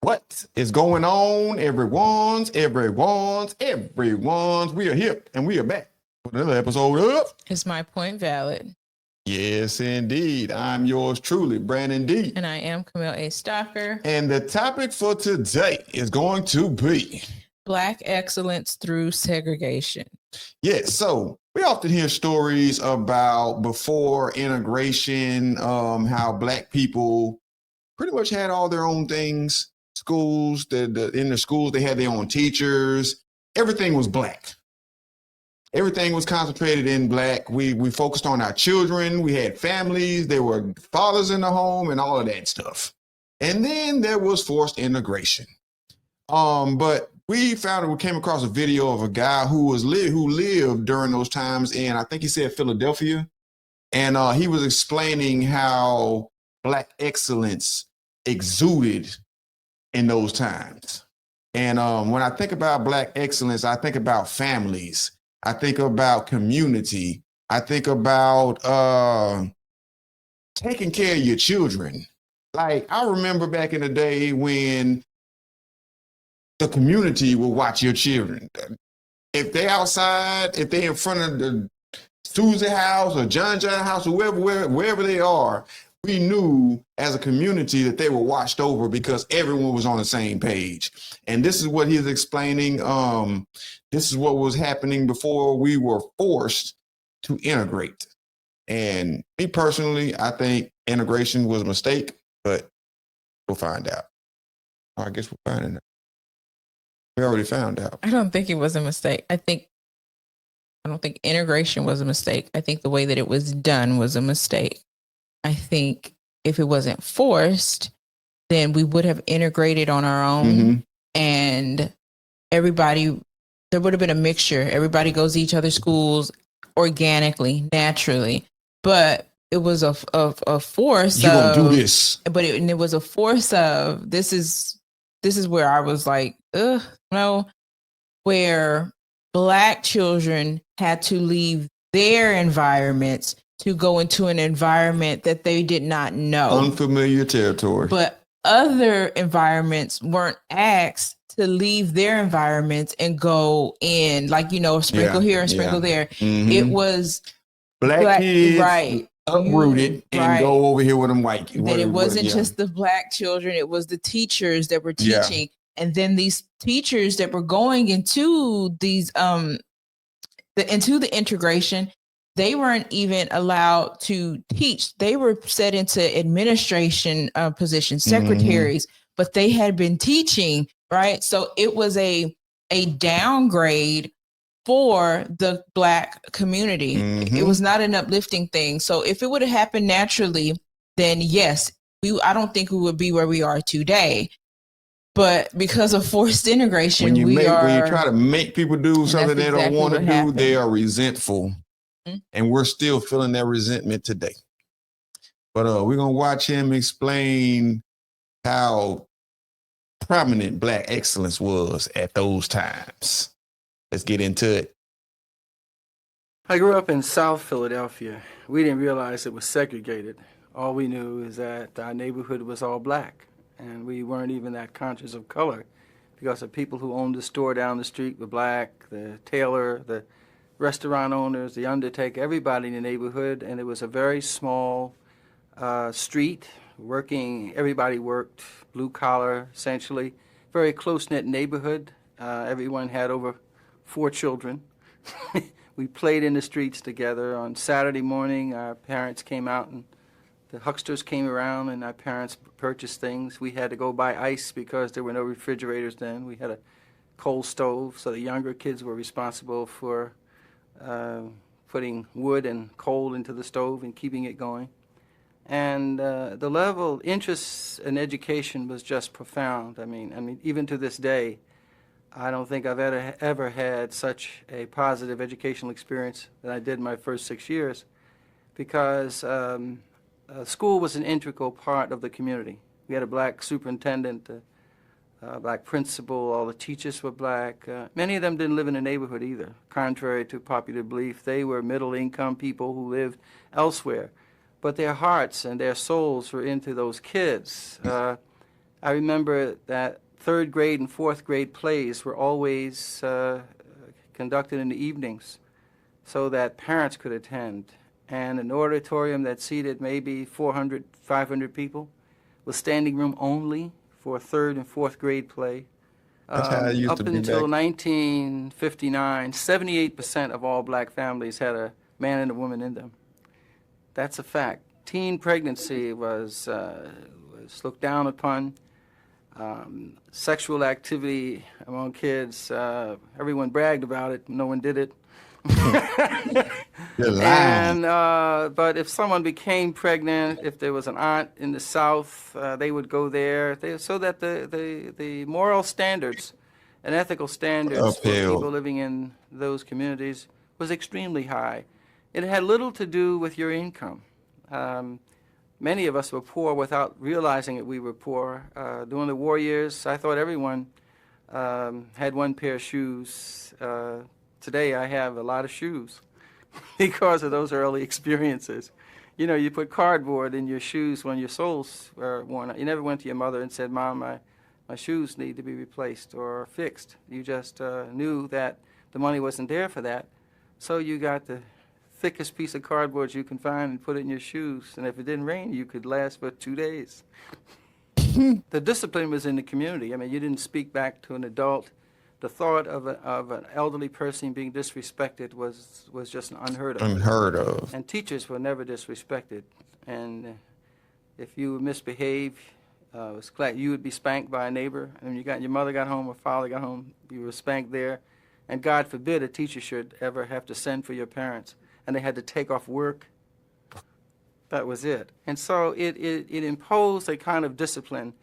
What is going on, everyone's? We are here and we are back with another episode of Is my point valid? Yes, indeed. I'm yours truly, Brandon D. And I am Camille A. Stalker. And the topic for today is going to be Black excellence through segregation. Yes, so we often hear stories about before integration, how Black people pretty much had all their own things. Schools, in the schools, they had their own teachers. Everything was Black. Everything was concentrated in Black. We focused on our children. We had families. There were fathers in the home and all of that stuff. And then there was forced integration. But we came across a video of a guy who lived during those times in, I think he said Philadelphia. And he was explaining how Black excellence exuded in those times. And when I think about Black excellence, I think about families. I think about community. I think about taking care of your children. Like, I remember back in the day when the community will watch your children. If they're outside, if they're in front of the Susie house or John house or wherever they are, we knew as a community that they were watched over because everyone was on the same page. And this is what he's explaining. This is what was happening before we were forced to integrate. And me personally, I think integration was a mistake, but we'll find out. I guess we'll find out. We already found out. I don't think it was a mistake. I don't think integration was a mistake. I think the way that it was done was a mistake. I think if it wasn't forced, then we would have integrated on our own and there would have been a mixture. Everybody goes to each other's schools organically, naturally, but it was a force. You're going to do this. But it was a force of, this is where I was like, no, where Black children had to leave their environments to go into an environment that they did not know. Unfamiliar territory. But other environments weren't asked to leave their environments and go in, like, sprinkle here and sprinkle there. It was Black kids, right, uprooted and go over here with them white kids. That it wasn't just the Black children, it was the teachers that were teaching. And then these teachers that were going into these into the integration, they weren't even allowed to teach. They were set into administration positions, secretaries, but they had been teaching, right? So it was a downgrade for the Black community. It was not an uplifting thing. So if it would have happened naturally, then yes, I don't think we would be where we are today. But because of forced integration, when you try to make people do something they don't want to do, they are resentful. And we're still feeling that resentment today. But we're going to watch him explain how prominent Black excellence was at those times. Let's get into it. I grew up in South Philadelphia. We didn't realize it was segregated. All we knew is that our neighborhood was all Black, and we weren't even that conscious of color because the people who owned the store down the street were Black, the tailor, the restaurant owners, the undertaker, everybody in the neighborhood, and it was a very small street. Everybody worked, blue collar, essentially. Very close-knit neighborhood. Everyone had over 4 children. We played in the streets together. On Saturday morning, our parents came out and the hucksters came around and our parents purchased things. We had to go buy ice because there were no refrigerators then. We had a coal stove, so the younger kids were responsible for putting wood and coal into the stove and keeping it going. And the level of interest in education was just profound. I mean, even to this day, I don't think I've ever had such a positive educational experience than I did in my first 6 years, because school was an integral part of the community. We had a Black superintendent, Black principal, all the teachers were Black. Many of them didn't live in the neighborhood either. Contrary to popular belief, they were middle-income people who lived elsewhere. But their hearts and their souls were into those kids. I remember that third grade and fourth grade plays were always conducted in the evenings so that parents could attend. And an auditorium that seated maybe 400, 500 people was standing room only for a third and fourth grade play. That's how it used Up to be until back. 1959, 78% of all black families had a man and a woman in them. That's a fact. Teen pregnancy was looked down upon. Sexual activity among kids, everyone bragged about it, no one did it. You're lying. But if someone became pregnant, if there was an aunt in the South, they would go there, so that the moral standards and ethical standards for Upheld. people living in those communities was extremely high. It had little to do with your income. Many of us were poor without realizing that we were poor. During the war years, I thought everyone had one pair of shoes. Today, I have a lot of shoes because of those early experiences. You know, you put cardboard in your shoes when your soles were worn out. You never went to your mother and said, "Mom, my shoes need to be replaced or fixed." You just knew that the money wasn't there for that. So you got the thickest piece of cardboard you can find and put it in your shoes. And if it didn't rain, you could last for 2 days. The discipline was in the community. I mean, you didn't speak back to an adult. The thought of an elderly person being disrespected was just unheard of. Unheard of. And teachers were never disrespected. And if you misbehaved, it was glad you would be spanked by a neighbor. And your mother got home or father got home, you were spanked there. And God forbid a teacher should ever have to send for your parents. And they had to take off work. That was it. And so it imposed a kind of discipline.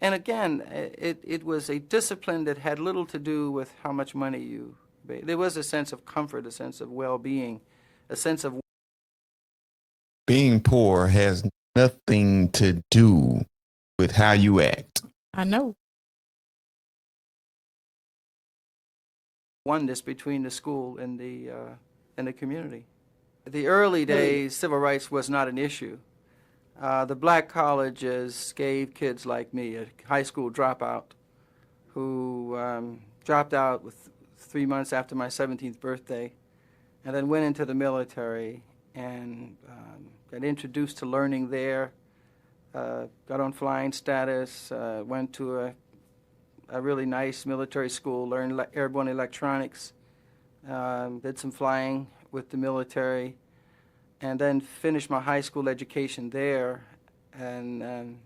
And again, it was a discipline that had little to do with how much money you made. There was a sense of comfort, a sense of well-being, a sense of... Being poor has nothing to do with how you act. I know. Oneness between the school and the community. The early days, civil rights was not an issue. The black colleges gave kids like me, a high school dropout, who dropped out with 3 months after my 17th birthday, and then went into the military and got introduced to learning there, got on flying status, went to a really nice military school, learned airborne electronics, did some flying with the military, and then finished my high school education there, and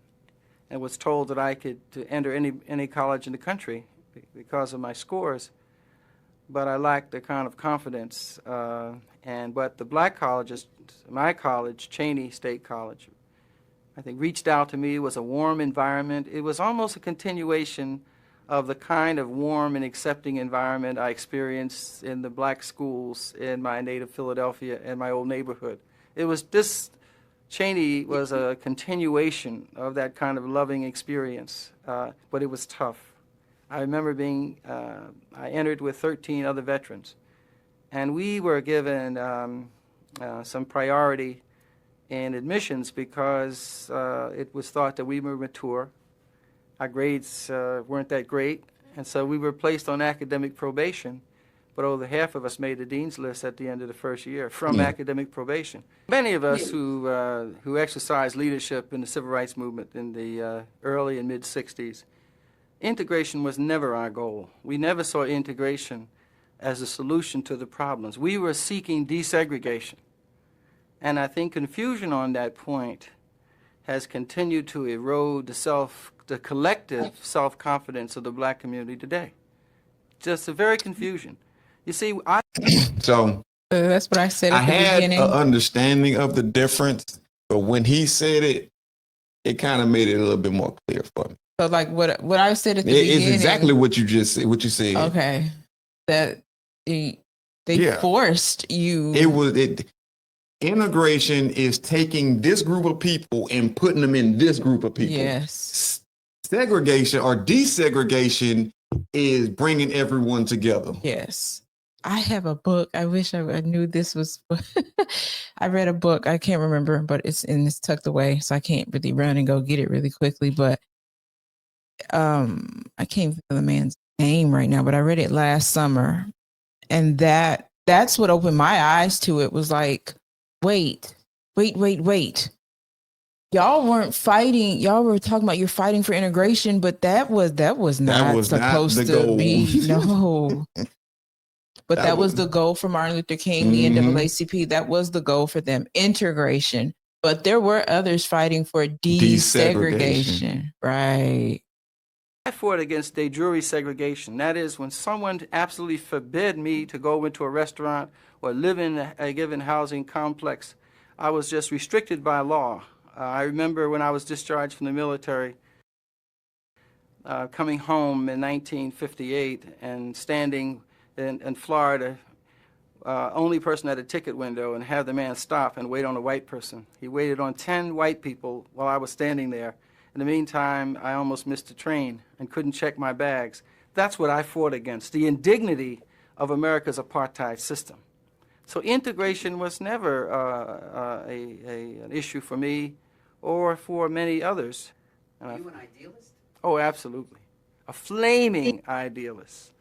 was told that I could enter any college in the country because of my scores, but I lacked the kind of confidence. But the black colleges, my college, Cheney State College, I think reached out to me. It was a warm environment. It was almost a continuation of the kind of warm and accepting environment I experienced in the black schools in my native Philadelphia and my old neighborhood. It was this, Cheney was a continuation of that kind of loving experience, but it was tough. I remember I entered with 13 other veterans, and we were given some priority in admissions because it was thought that we were mature. Our grades weren't that great, and so we were placed on academic probation, but over half of us made the dean's list at the end of the first year from academic probation. Many of us who exercised leadership in the civil rights movement in the early and mid-'60s, integration was never our goal. We never saw integration as a solution to the problems. We were seeking desegregation, and I think confusion on that point has continued to erode the collective self-confidence of the black community today. Just a very confusion. You see, So that's what I said I at the had beginning. an understanding of the difference, but when he said it, it kind of made it a little bit more clear for me. So like what I said at the beginning. It's exactly what you just said, what you said. Okay. That they forced you. Integration is taking this group of people and putting them in this group of people. Yes. Segregation or desegregation is bringing everyone together. Yes. I have a book. I wish I knew this was. I read a book. I can't remember, but it's tucked away, so I can't really run and go get it really quickly. But I can't think of the man's name right now, but I read it last summer, and that's what opened my eyes to it. Was like, wait. Y'all weren't fighting. Y'all were talking about you're fighting for integration, but that was not supposed to be. No. But that was the goal for Martin Luther King, the NAACP. That was the goal for them, integration. But there were others fighting for desegregation. Right. I fought against de jure segregation. That is, when someone absolutely forbid me to go into a restaurant or live in a given housing complex, I was just restricted by law. I remember when I was discharged from the military, coming home in 1958 and standing in Florida, only person at a ticket window, and have the man stop and wait on a white person. He waited on 10 white people while I was standing there. In the meantime, I almost missed a train and couldn't check my bags. That's what I fought against, the indignity of America's apartheid system. So integration was never an issue for me or for many others. Are you an idealist? Oh, absolutely. A flaming idealist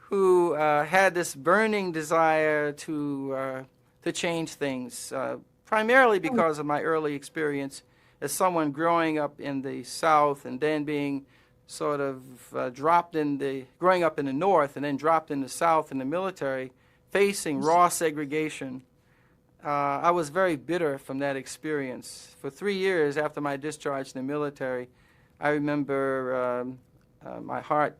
who had this burning desire to change things, primarily because of my early experience as someone growing up in the South and then being sort of growing up in the North and then dropped in the South in the military, facing raw segregation. I was very bitter from that experience. For 3 years after my discharge in the military, I remember my heart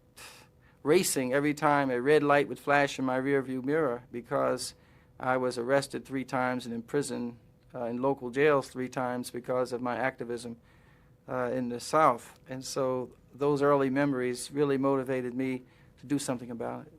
racing every time a red light would flash in my rearview mirror, because I was arrested 3 times and imprisoned in local jails 3 times because of my activism in the South. And so those early memories really motivated me to do something about it.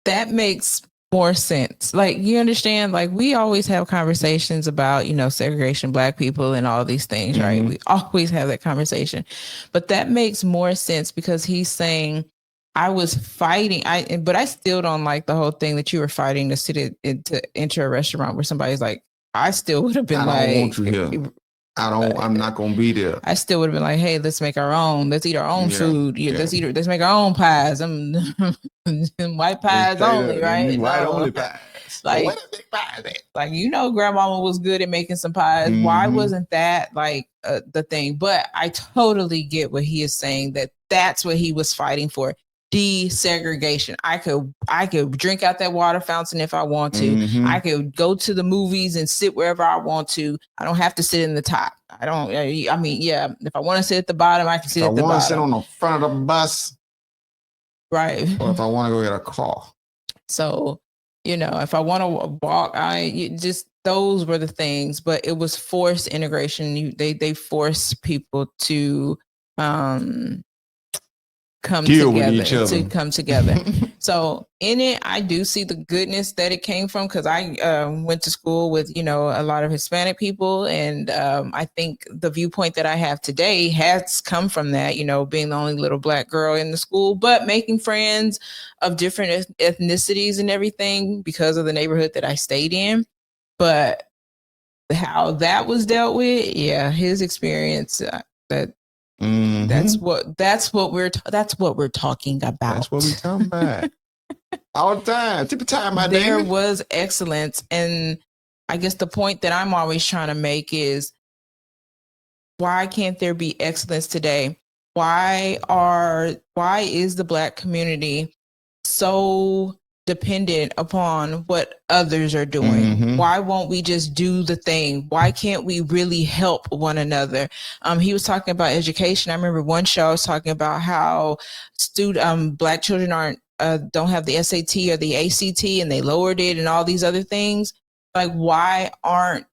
That makes more sense. Like, you understand, like, we always have conversations about, segregation, Black people, and all these things, right? We always have that conversation. But that makes more sense because he's saying, I was fighting, but I still don't like the whole thing that you were fighting to to enter a restaurant where somebody's like, I still would have been I don't want you here. I'm not going to be there. I still would have been like, hey, let's make our own. Let's eat our own food. Let's make our own pies. White pies only, right? White only pies. Like, what a big pie that? Like, grandmama was good at making some pies. Why wasn't that like the thing? But I totally get what he is saying, that's what he was fighting for. Desegregation. I could drink out that water fountain if I want to. I could go to the movies and sit wherever I want to. I don't have to sit in the top. If I want to sit at the bottom, I can sit at the bottom. If I want to sit on the front of the bus. Right. Or if I want to go get a car. So, if I want to walk, those were the things, but it was forced integration. They force people to come together. So in it, I do see the goodness that it came from, because I went to school with, a lot of Hispanic people. And I think the viewpoint that I have today has come from that, being the only little Black girl in the school, but making friends of different ethnicities and everything because of the neighborhood that I stayed in. But how that was dealt with, his experience, that's what we're talking about. That's what we're talking about. All the time. Tip of time, my There David. was excellence. And I guess the point that I'm always trying to make is, why can't there be excellence today? Why is the Black community so dependent upon what others are doing? Why won't we just do the thing? Why can't we really help one another? He was talking about education. I remember one show I was talking about how Black children don't have the SAT or the ACT, and they lowered it and all these other things. Like, why aren't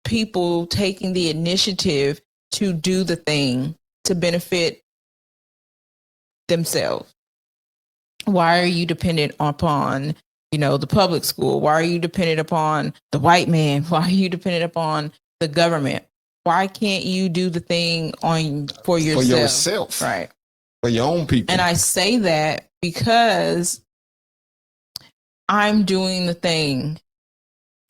people taking the initiative to do the thing to benefit themselves? Why are you dependent upon, the public school? Why are you dependent upon the white man? Why are you dependent upon the government? Why can't you do the thing for yourself? For yourself. Right. For your own people. And I say that because I'm doing the thing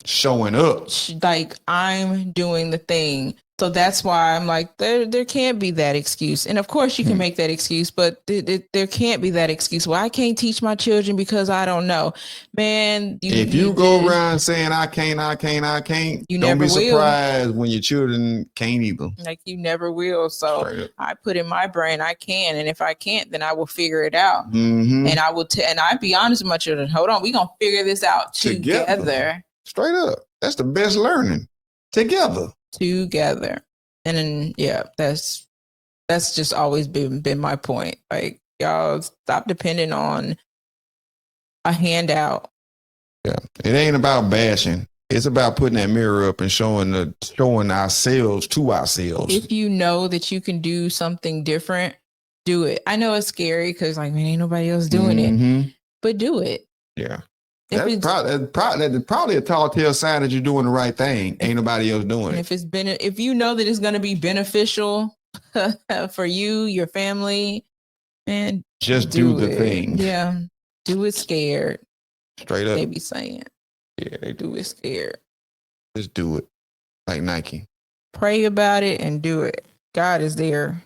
showing up. Like, I'm doing the thing. So that's why I'm like, there can't be that excuse. And of course you can make that excuse, but there can't be that excuse. Well, I can't teach my children because I don't know. Man, if you go around saying I can't, you don't never be will. surprised when your children can't either. Like, you never will. So I put in my brain, I can. And if I can't, then I will figure it out. And I will and I'd be honest with my children. Hold on, we're going to figure this out together. Straight up. That's the best learning. Together. And then, yeah, that's just always been my point. Like, y'all stop depending on a handout. Yeah, it ain't about bashing. It's about putting that mirror up and showing ourselves to ourselves. If you know that you can do something different, do it. I know it's scary because, like, man, ain't nobody else doing it, but do it. Yeah. That's probably a tall tale sign that you're doing the right thing. Ain't nobody else doing it. If you know that it's going to be beneficial for you, your family, and just do the thing. Yeah, do it scared. Straight up, they be saying. Yeah, they do it scared. Just do it, like Nike. Pray about it and do it. God is there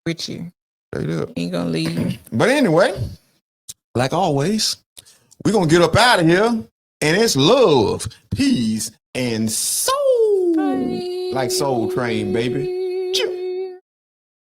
with you. Straight up, he ain't gonna leave you. But anyway, like always, we're going to get up out of here, and it's love, peace, and soul. Bye. Like Soul Train, baby.